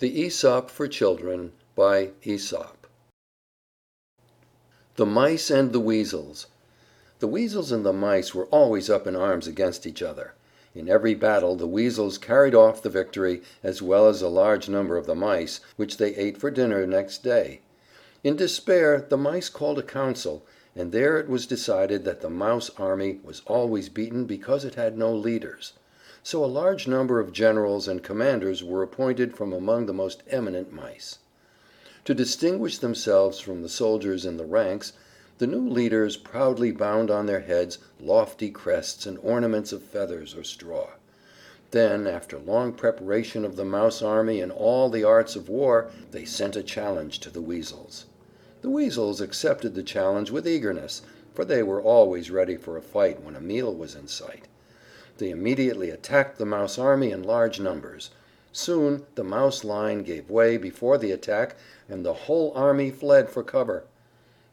The Aesop for Children by Aesop. The Mice and the Weasels. The Weasels and the Mice were always up in arms against each other. In every battle the Weasels carried off the victory, as well as a large number of the Mice, which they ate for dinner next day. In despair the Mice called a council, and there it was decided that the Mouse army was always beaten because it had no leaders. So a large number of generals and commanders were appointed from among the most eminent Mice. To distinguish themselves from the soldiers in the ranks, the new leaders proudly bound on their heads lofty crests and ornaments of feathers or straw. Then, after long preparation of the Mouse army in all the arts of war, they sent a challenge to the Weasels. The Weasels accepted the challenge with eagerness, for they were always ready for a fight when a meal was in sight. They immediately attacked the Mouse army in large numbers. Soon the Mouse line gave way before the attack, and the whole army fled for cover.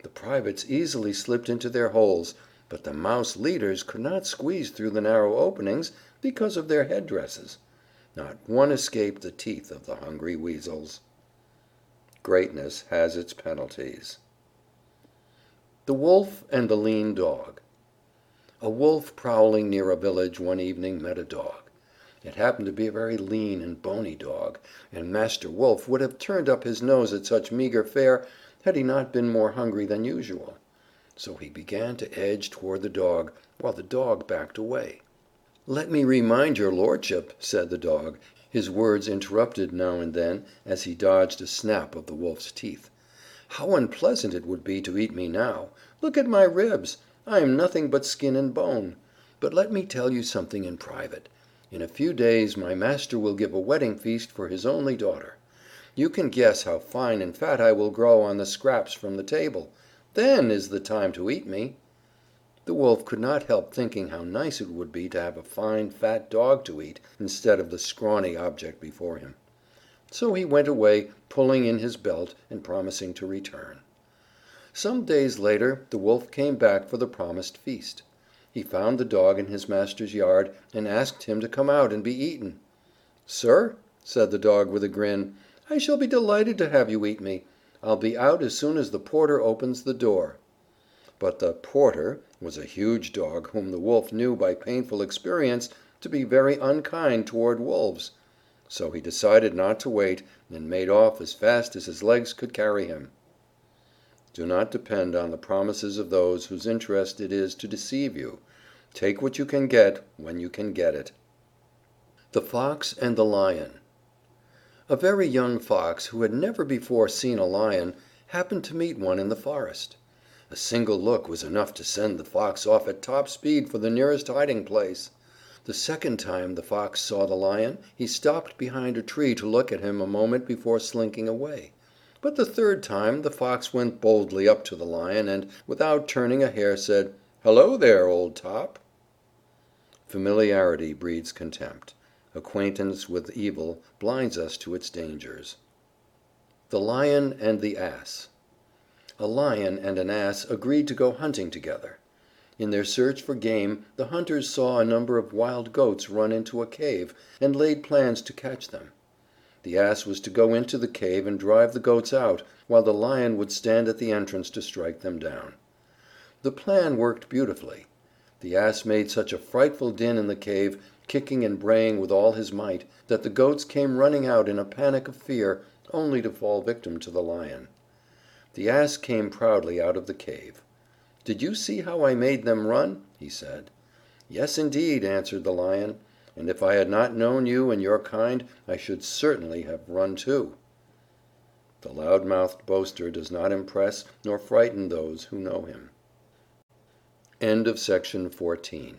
The privates easily slipped into their holes, but the Mouse leaders could not squeeze through the narrow openings because of their headdresses. Not one escaped the teeth of the hungry Weasels. Greatness has its penalties. The Wolf and the Lean Dog. A wolf prowling near a village one evening met a dog. It happened to be a very lean and bony dog, and Master Wolf would have turned up his nose at such meager fare had he not been more hungry than usual. So he began to edge toward the dog, while the dog backed away. "Let me remind your lordship," said the dog, his words interrupted now and then as he dodged a snap of the wolf's teeth, "how unpleasant it would be to eat me now. Look at my ribs. I am nothing but skin and bone. But let me tell you something in private. In a few days my master will give a wedding feast for his only daughter. You can guess how fine and fat I will grow on the scraps from the table. Then is the time to eat me." The Wolf could not help thinking how nice it would be to have a fine fat dog to eat, instead of the scrawny object before him. So he went away, pulling in his belt and promising to return. Some days later the Wolf came back for the promised feast. He found the dog in his master's yard, and asked him to come out and be eaten. "Sir," said the dog with a grin, "I shall be delighted to have you eat me. I'll be out as soon as the porter opens the door." But the "porter" was a huge dog whom the Wolf knew by painful experience to be very unkind toward wolves. So he decided not to wait, and made off as fast as his legs could carry him. Do not depend on the promises of those whose interest it is to deceive you. Take what you can get when you can get it. The Fox and the Lion. A very young Fox, who had never before seen a Lion, happened to meet one in the forest. A single look was enough to send the Fox off at top speed for the nearest hiding place. The second time the Fox saw the Lion, he stopped behind a tree to look at him a moment before slinking away. But the third time the Fox went boldly up to the Lion and, without turning a hair, said, "Hello there, old top." Familiarity breeds contempt. Acquaintance with evil blinds us to its dangers. The Lion and the Ass. A Lion and an Ass agreed to go hunting together. In their search for game the hunters saw a number of wild goats run into a cave, and laid plans to catch them. The Ass was to go into the cave and drive the goats out, while the Lion would stand at the entrance to strike them down. The plan worked beautifully. The Ass made such a frightful din in the cave, kicking and braying with all his might, that the goats came running out in a panic of fear, only to fall victim to the Lion. The Ass came proudly out of the cave. "Did you see how I made them run?" he said. "Yes, indeed," answered the Lion, "and if I had not known you and your kind, I should certainly have run too." The loud-mouthed boaster does not impress nor frighten those who know him. End of section 14.